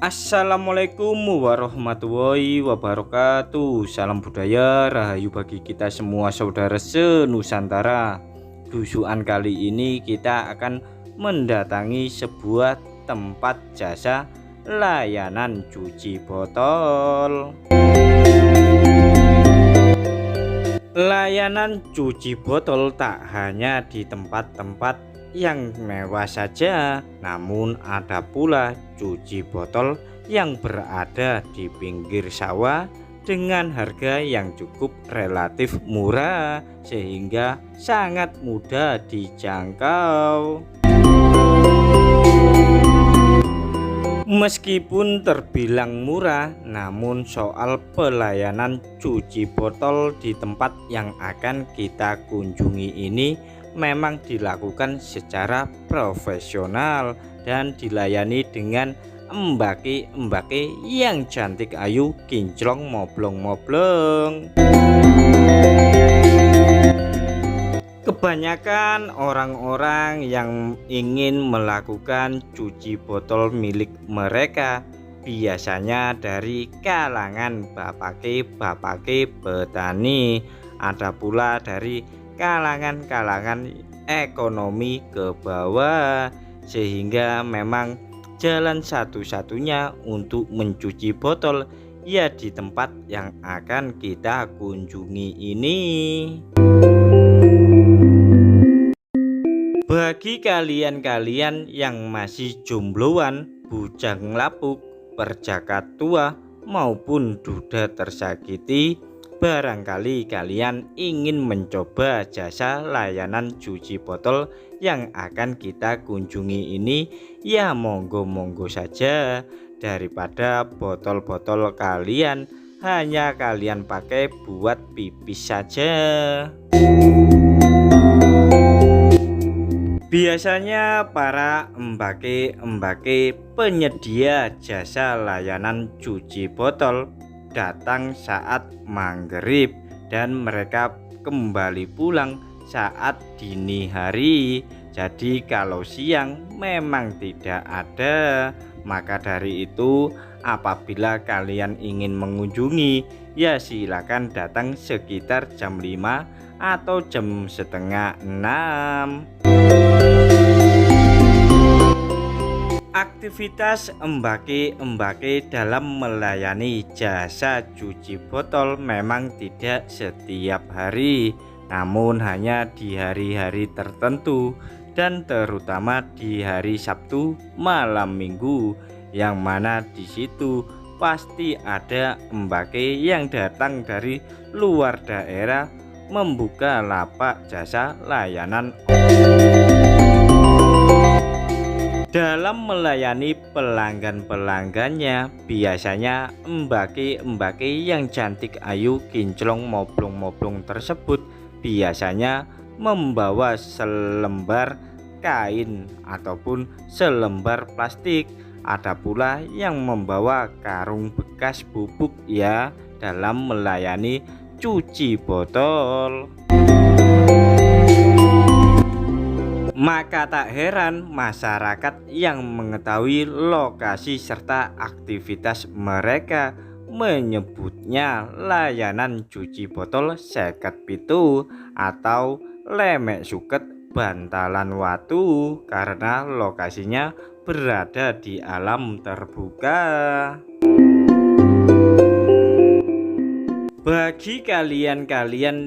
Assalamualaikum warahmatullahi wabarakatuh. Salam budaya rahayu bagi kita semua saudara senusantara. Dusuan kali ini kita akan mendatangi sebuah tempat jasa layanan cuci botol. Layanan cuci botol tak hanya di tempat-tempat yang mewah saja, namun ada pula cuci botol yang berada di pinggir sawah dengan harga yang cukup relatif murah sehingga sangat mudah dijangkau. Meskipun terbilang murah, namun soal pelayanan cuci botol di tempat yang akan kita kunjungi ini memang dilakukan secara profesional dan dilayani dengan embake-embake yang cantik ayu, kinclong, moblong-moblong. Kebanyakan orang-orang yang ingin melakukan cuci botol milik mereka biasanya dari kalangan bapake petani, ada pula dari kalangan ekonomi ke bawah, sehingga memang jalan satu-satunya untuk mencuci botol ya di tempat yang akan kita kunjungi ini. Bagi kalian-kalian yang masih jombloan, bujang lapuk, perjaka tua maupun duda tersakiti, barangkali kalian ingin mencoba jasa layanan cuci botol yang akan kita kunjungi ini, ya monggo-monggo saja. Daripada botol-botol kalian hanya kalian pakai buat pipis saja. Biasanya para embake-embake penyedia jasa layanan cuci botol datang saat maghrib dan mereka kembali pulang saat dini hari. Jadi kalau siang memang tidak ada. Maka dari itu apabila kalian ingin mengunjungi, ya silakan datang sekitar jam 5 atau jam setengah 6. Aktivitas embake-embake dalam melayani jasa cuci botol memang tidak setiap hari, namun hanya di hari-hari tertentu dan terutama di hari Sabtu malam Minggu, yang mana di situ pasti ada embake yang datang dari luar daerah membuka lapak jasa layanan. Dalam melayani pelanggan-pelanggannya, biasanya embake-embake yang cantik ayu, kinclong, moblong-moblong tersebut biasanya membawa selembar kain ataupun selembar plastik. Ada pula yang membawa karung bekas bubuk ya dalam melayani cuci botol. Maka tak heran masyarakat yang mengetahui lokasi serta aktivitas mereka menyebutnya layanan cuci botol seket pitu atau lemek suket bantalan watu, karena lokasinya berada di alam terbuka. Bagi kalian-kalian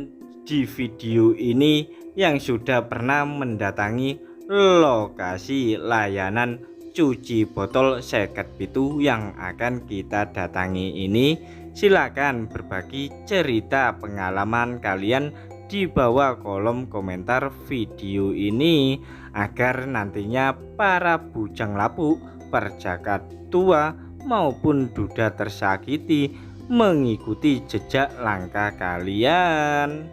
di video ini yang sudah pernah mendatangi lokasi layanan cuci botol seket pitu yang akan kita datangi ini, silakan berbagi cerita pengalaman kalian di bawah kolom komentar video ini, agar nantinya para bujang lapuk, perjaka tua maupun duda tersakiti mengikuti jejak langkah kalian.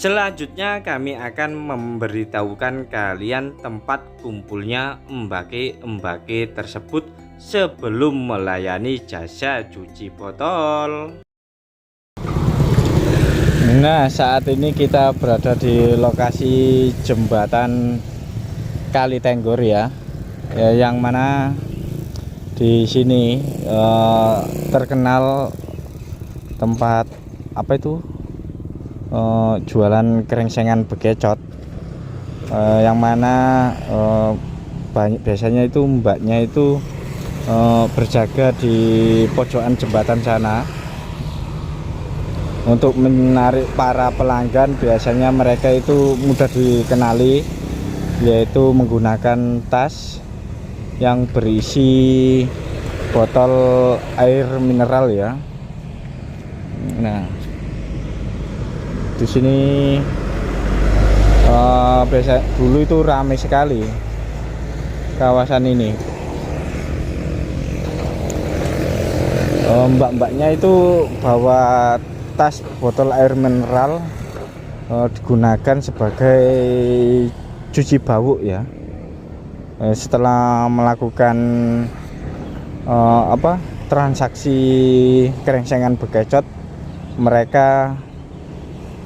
Selanjutnya kami akan memberitahukan kalian tempat kumpulnya embake-embake tersebut sebelum melayani jasa cuci botol. Nah, saat ini kita berada di lokasi jembatan Kali Tenggor ya. ya, yang mana di sini terkenal tempat apa itu, jualan krengsengan bekecot, yang mana biasanya itu mbaknya itu berjaga di pojokan jembatan sana untuk menarik para pelanggan. Biasanya mereka itu mudah dikenali, yaitu menggunakan tas yang berisi botol air mineral ya. Nah, di sini biasa dulu itu ramai sekali kawasan ini. Mbak-mbaknya itu bawa tas botol air mineral, digunakan sebagai cuci bau ya. Setelah melakukan transaksi krengsengan bekecot, mereka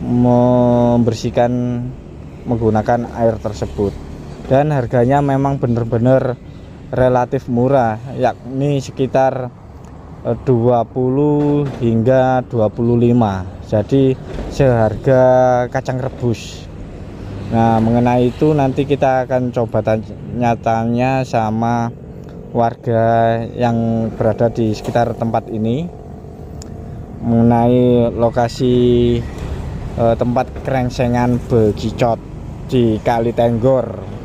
membersihkan menggunakan air tersebut, dan harganya memang benar-benar relatif murah, yakni sekitar 20 hingga 25, jadi seharga kacang rebus. Nah, mengenai itu nanti kita akan coba tanya sama warga yang berada di sekitar tempat ini mengenai lokasi tempat krengsengan bekicot di Kali Tenggor.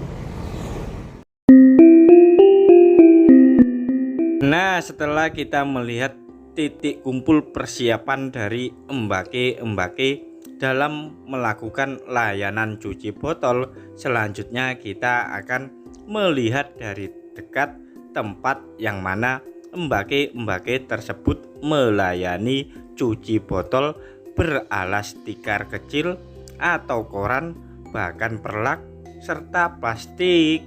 Nah, setelah kita melihat titik kumpul persiapan dari embake-embake dalam melakukan layanan cuci botol, selanjutnya kita akan melihat dari dekat tempat yang mana embake-embake tersebut melayani cuci botol beralas tikar kecil atau koran, bahkan perlak serta plastik.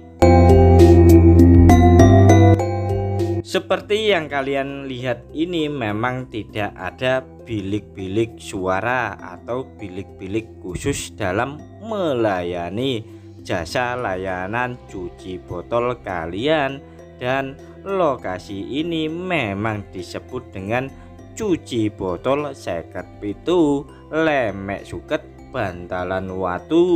Seperti yang kalian lihat ini, memang tidak ada bilik-bilik suara atau bilik-bilik khusus dalam melayani jasa layanan cuci botol kalian, dan lokasi ini memang disebut dengan cuci botol seket pitu Lemek Suket Bantalan Watu.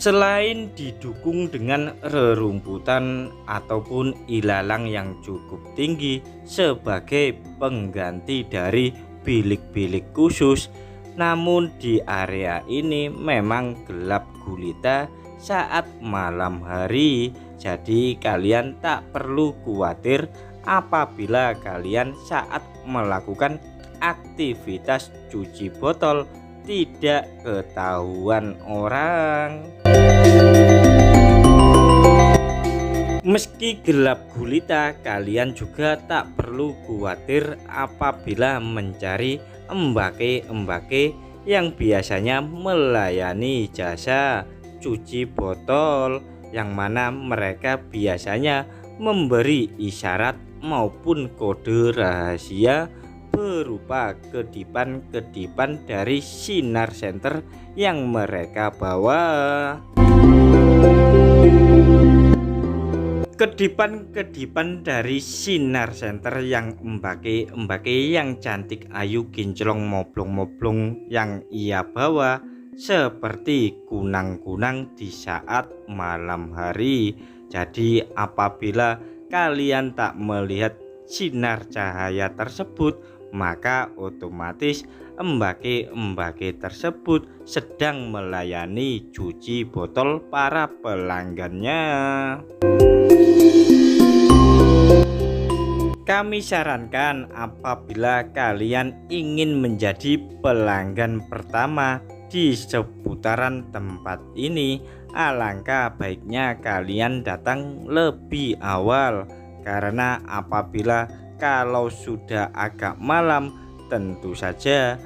Selain didukung dengan rerumputan ataupun ilalang yang cukup tinggi sebagai pengganti dari bilik-bilik khusus, namun di area ini memang gelap gulita saat malam hari. Jadi kalian tak perlu khawatir apabila kalian saat melakukan aktivitas cuci botol tidak ketahuan orang. Meski gelap gulita, kalian juga tak perlu khawatir apabila mencari embake-embake yang biasanya melayani jasa cuci botol, yang mana mereka biasanya memberi isyarat maupun kode rahasia berupa kedipan-kedipan dari sinar senter yang mereka bawa. Kedipan-kedipan dari sinar senter yang embake-embake yang cantik, ayu, kinclong, moblong-moblong yang ia bawa seperti kunang-kunang di saat malam hari. Jadi apabila kalian tak melihat sinar cahaya tersebut, maka otomatis embake-embake tersebut sedang melayani cuci botol para pelanggannya. Kami sarankan apabila kalian ingin menjadi pelanggan pertama di seputaran tempat ini, alangkah baiknya kalian datang lebih awal, karena apabila kalau sudah agak malam, tentu saja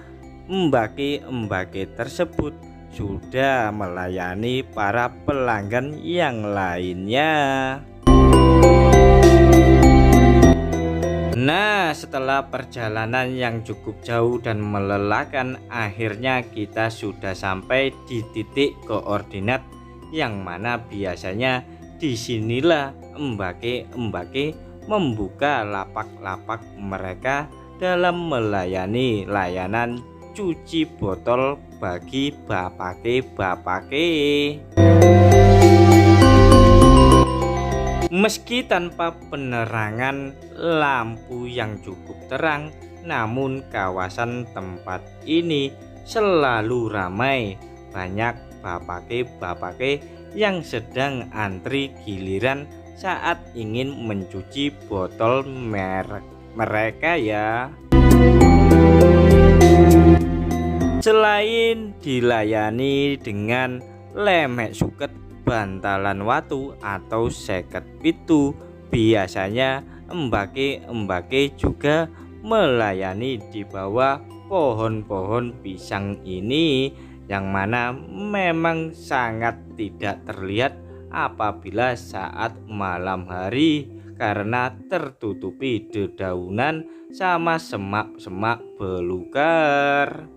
embake-embake tersebut sudah melayani para pelanggan yang lainnya. Nah, setelah perjalanan yang cukup jauh dan melelahkan, akhirnya kita sudah sampai di titik koordinat yang mana biasanya disinilah embake-embake membuka lapak-lapak mereka dalam melayani layanan cuci botol bagi bapake-bapake. Meski tanpa penerangan lampu yang cukup terang, namun kawasan tempat ini selalu ramai. Banyak bapake-bapake yang sedang antri giliran saat ingin mencuci botol mereka ya. Selain dilayani dengan lemek suket, bantalan watu atau seket pitu, biasanya embake-embake juga melayani di bawah pohon-pohon pisang ini, yang mana memang sangat tidak terlihat apabila saat malam hari karena tertutupi dedaunan sama semak-semak belukar.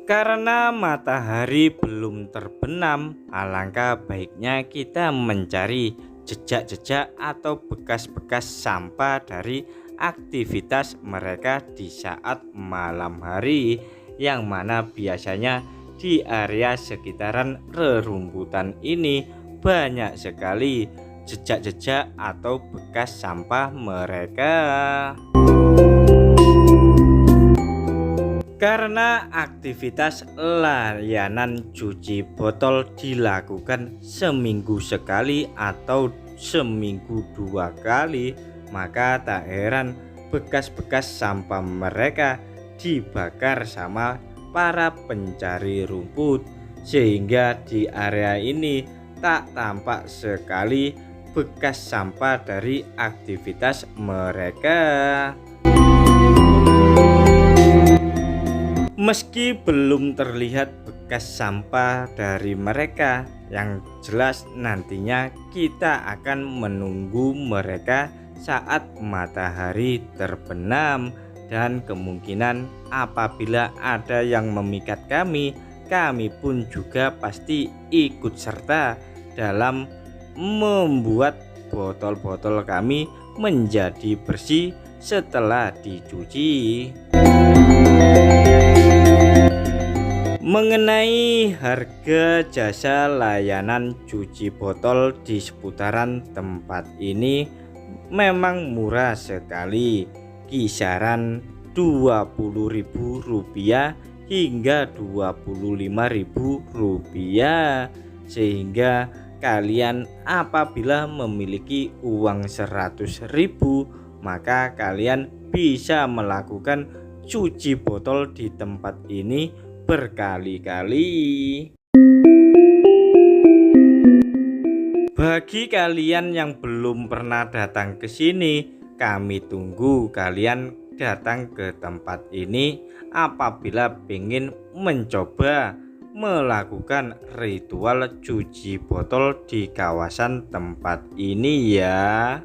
Karena matahari belum terbenam, alangkah baiknya kita mencari jejak-jejak atau bekas-bekas sampah dari aktivitas mereka di saat malam hari, yang mana biasanya di area sekitaran rerumputan ini banyak sekali jejak-jejak atau bekas sampah mereka. Karena aktivitas layanan cuci botol dilakukan seminggu sekali atau seminggu 2 kali, maka tak heran bekas-bekas sampah mereka dibakar sama para pencari rumput, sehingga di area ini tak tampak sekali bekas sampah dari aktivitas mereka. Meski belum terlihat bekas sampah dari mereka, yang jelas nantinya kita akan menunggu mereka saat matahari terbenam, dan kemungkinan apabila ada yang memikat kami pun juga pasti ikut serta dalam membuat botol-botol kami menjadi bersih setelah dicuci. Mengenai harga jasa layanan cuci botol di seputaran tempat ini memang murah sekali, kisaran Rp20.000 hingga Rp25.000, sehingga kalian apabila memiliki uang 100.000, maka kalian bisa melakukan cuci botol di tempat ini berkali-kali. Bagi kalian yang belum pernah datang ke sini, kami tunggu kalian datang ke tempat ini apabila ingin mencoba melakukan ritual cuci botol di kawasan tempat ini ya.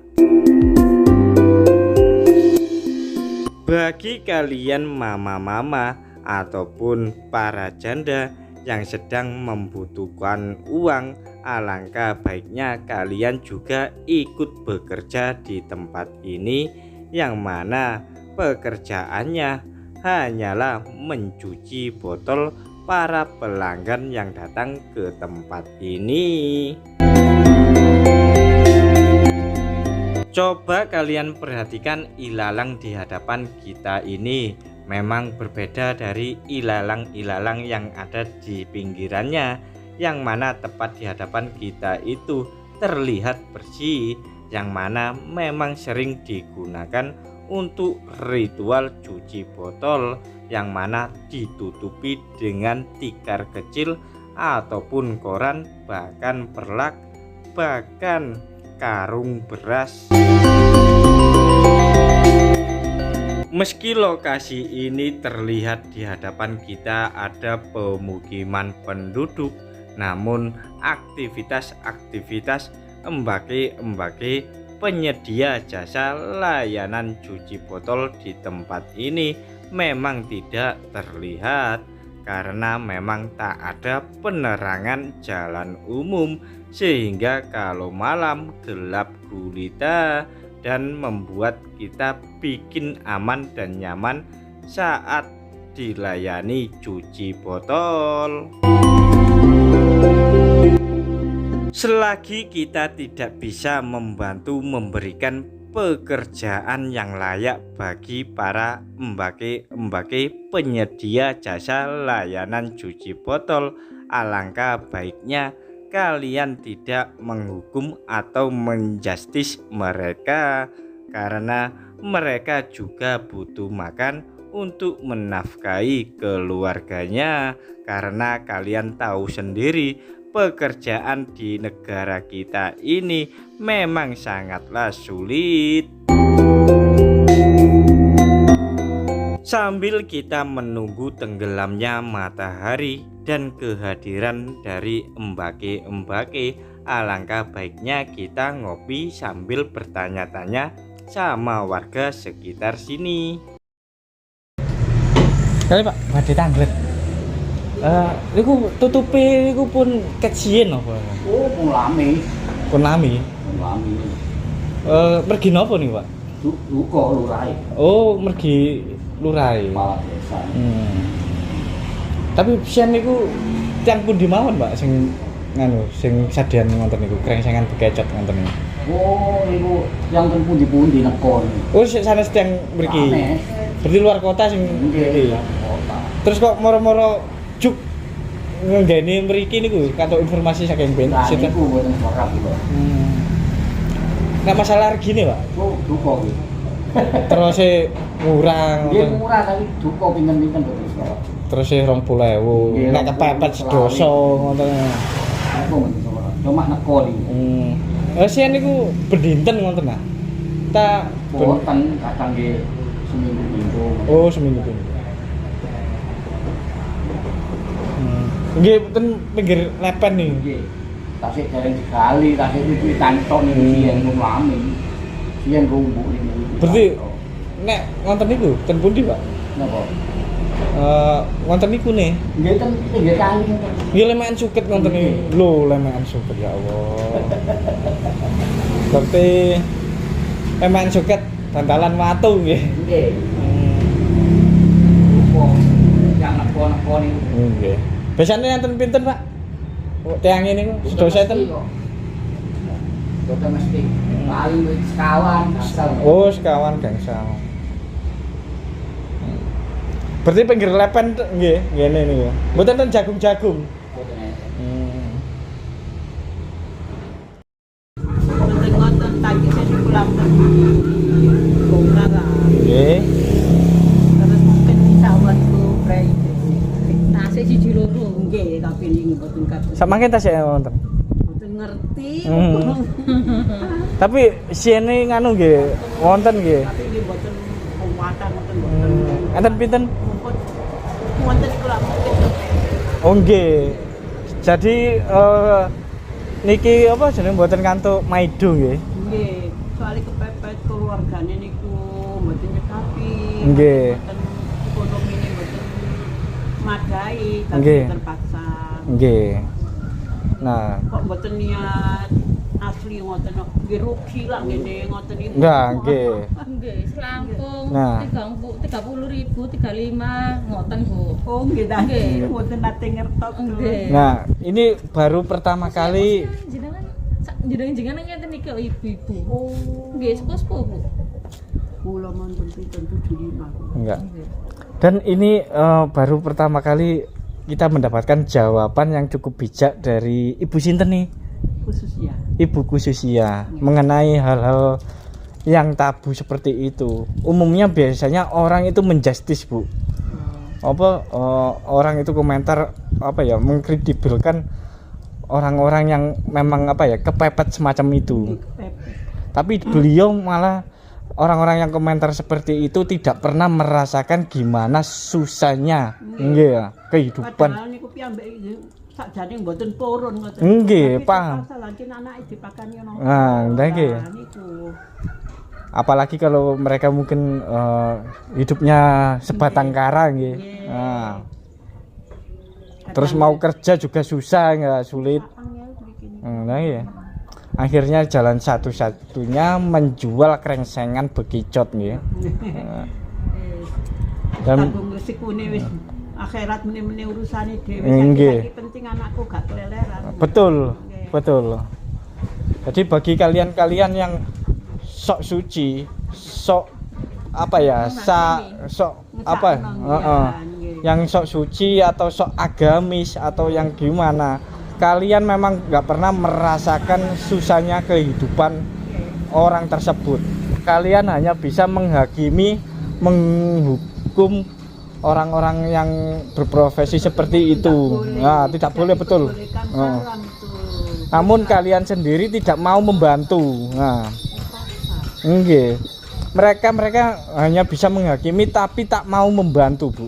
Bagi kalian mama-mama ataupun para janda yang sedang membutuhkan uang, alangkah baiknya kalian juga ikut bekerja di tempat ini, yang mana pekerjaannya hanyalah mencuci botol para pelanggan yang datang ke tempat ini. Coba kalian perhatikan ilalang di hadapan kita ini memang berbeda dari ilalang-ilalang yang ada di pinggirannya, yang mana tepat di hadapan kita itu terlihat bersih, yang mana memang sering digunakan untuk ritual cuci botol, yang mana ditutupi dengan tikar kecil ataupun koran, bahkan perlak, bahkan karung beras. Meski lokasi ini terlihat di hadapan kita ada pemukiman penduduk, namun aktivitas-aktivitas embake-embake penyedia jasa layanan cuci botol di tempat ini memang tidak terlihat. karena memang tak ada penerangan jalan umum sehingga kalau malam gelap gulita dan membuat kita bikin aman dan nyaman saat dilayani cuci botol. Selagi kita tidak bisa membantu memberikan pekerjaan yang layak bagi para embake-embake penyedia jasa layanan cuci botol, alangkah baiknya kalian tidak menghukum atau menjustis mereka, karena mereka juga butuh makan untuk menafkahi keluarganya. Karena kalian tahu sendiri, pekerjaan di negara kita ini memang sangatlah sulit. Sambil kita menunggu tenggelamnya matahari dan kehadiran dari embake-embake, alangkah baiknya kita ngopi sambil bertanya-tanya sama warga sekitar sini. Kali Pak, badhe tanglet. Niku tutupe niku pun kecien apa? Oh, pun lami. Pun lami. Lami. Mergi napa nih, Pak? Duka lurahe. Oh, mergi lurahe. Kepala desa. Tapi sian niku tiyang pundi mawon, Pak, sing nganu, sing sadian ngonten niku, krengsengan bekecot ngonten niku. Oh, niku yang ten pundi-pundi nekon. Oh, sanes tiyang mriki. Berarti luar kota sing Nggih, mriki. kota. Terus kok moro-moro juk nggene mriki niku kantuk informasi saking ben. Nah, niku mboten ora kula. Nah, masalah regine, Pak. Oh, duka iki. Terus murah Nggih ngoten. murah tapi duka pinten-pinten mboten ora. Terus 20.000. Nek kepepet sedoso ngoten. Niku mboten ora. Cuma nekon iki. Sian niku berdinten ngoten nah. Ta Boten kadang nggih seminggu minggu. Oh, seminggu pun. Nggih, ten pinggir lepen nih. Nggih. Tasik dereng digali, tasik iki tanton iki yen mun lami. Yen rumbuk iki. Berarti nek ngonten niku ten pundi, Pak? Napa? Ngonten niku nih. Nggih ten pinggir kali. Nggih lemekan suket ngonten iki. Lho, lemekan suket ya Allah. Berarti lemekan suket bantalan watu nggih. Nggih. Yang nekon-nekon iki. Nggih. Biasane enten pinten, Pak? Tiang ini sedoso enten. Boten mesti. Paling sekawan, asal. Oh, sekawan gangsal. Berarti pinggir lepen nggih, ngene niku. Mboten ten jagung-jagung. Boten enten. Ngoten tadi saya pulang Bongkar. Nggih. Terus mungkin sawan ku prei. Nasi siji loro nggih tapi ini mboten kabeh. Samangke tas ya wonten. Mboten ngerti. Tapi siene nganu nggih, wonten nggih. Tapi ini mboten penguatan mboten mboten. Enten pinten? Wonten kula mungkin. Oh nggih. Jadi niki apa jenenge mboten kantuk maido nggih. Nggih, soalnya kepepet keluargane niku mboten nyekapi. Nggih. Ekonomi ini mboten madai, tapi Nggih. terpaksa. Nggih. Nah, Kok mboten niat asli ngoten nggih rugi lah ngene ngoten iki. enggak nggih. Nggih, selangkung Nah. 30.000, 35 ngoten, Bu. Oh nggih ta. Nggih. Mboten nate ngertok. Nggih. Nah, ini baru pertama kali. Jenengan ngeten iki kok ibu-ibu. Oh, Nggih, sepuh-sepuh, Bu. kula monten pinten 75. Enggak. Nggih. Dan ini baru pertama kali kita mendapatkan jawaban yang cukup bijak dari Ibu sinten nih? Khusus ya. Ibu Khususia mengenai hal-hal yang tabu seperti itu. Umumnya biasanya orang itu menjustis, Bu. Apa orang itu komentar apa ya, mengkredibilkan orang-orang yang memang apa ya, kepepet semacam itu. Tapi beliau malah orang-orang yang komentar seperti itu tidak pernah merasakan gimana susahnya nggih ya, kehidupan. Padahal niku piyambak sakjane mboten purun ngoten. Nggih, Tapi paham. terpaksa lanjut anake dipakani ono. Nah, nggih. Niku. Apalagi kalau mereka mungkin hidupnya sebatang kara nggih. Nah, Terus mau kerja juga susah, nggak sulit. Nah iya. Akhirnya jalan satu-satunya menjual krengsengan bekicot nggih. Dan tanggung resikune wis akhirat meneh-meneh urusane dhewe. Nggih. Saiki penting anakku gak keleleran. betul, betul. Jadi bagi kalian-kalian yang sok suci, sok apa ya, sok apa, yang sok suci atau sok agamis atau yang gimana, kalian memang nggak pernah merasakan susahnya kehidupan orang tersebut. Kalian hanya bisa menghakimi, menghukum orang-orang yang berprofesi seperti itu. Nah, tidak boleh, betul. Namun kalian sendiri tidak mau membantu. Nah, nggih. Mereka hanya bisa menghakimi tapi tak mau membantu, Bu.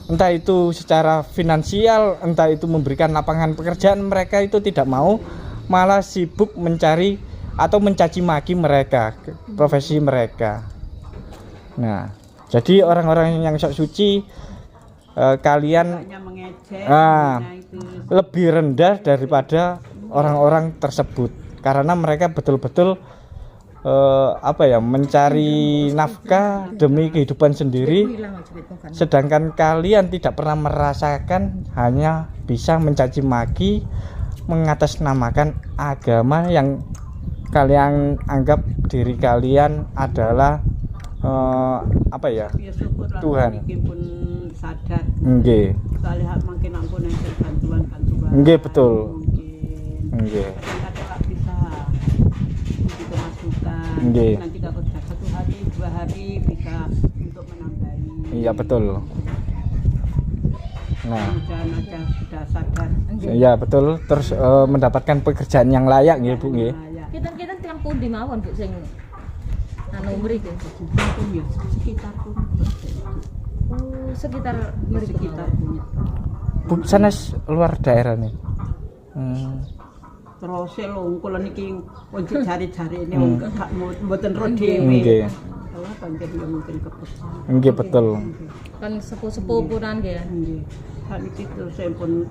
Entah itu secara finansial, entah itu memberikan lapangan pekerjaan, mereka itu tidak mau, malah sibuk mencari atau mencaci maki mereka, profesi mereka. Nah, jadi orang-orang yang sok suci, kalian lebih rendah daripada orang-orang tersebut, karena mereka betul-betul mencari nafkah demi kehidupan sendiri, sedangkan kalian tidak pernah merasakan, hanya bisa mencaci maki, mengatasnamakan agama yang kalian anggap diri kalian adalah Tuhan. Pun sadar. Nggih. Kali makin ampun enten bantuan-bantuan. Nggih, betul. Nggih. Kadang bisa masukan. Nggih. Nanti kalau sudah 1 hari, 2 hari bisa untuk menambahi. Iya, betul. Nah, sudah sadar. iya betul. Terus mendapatkan pekerjaan yang layak nggih, Bu nggih. Kita tiang pundi mawon Bu sing anu mriki. Sekitar pun. Oh, sekitar mriki. Bu sanes luar daerah nih. Terus lho kula niki wonten jari-jari ini gak mboten ro dhewe. Nggih. Kalau panjang yo mungkin kepesan. Nggih, betul. Kan sepuh-sepuh punan nggih. Nggih. Sak niki terus pun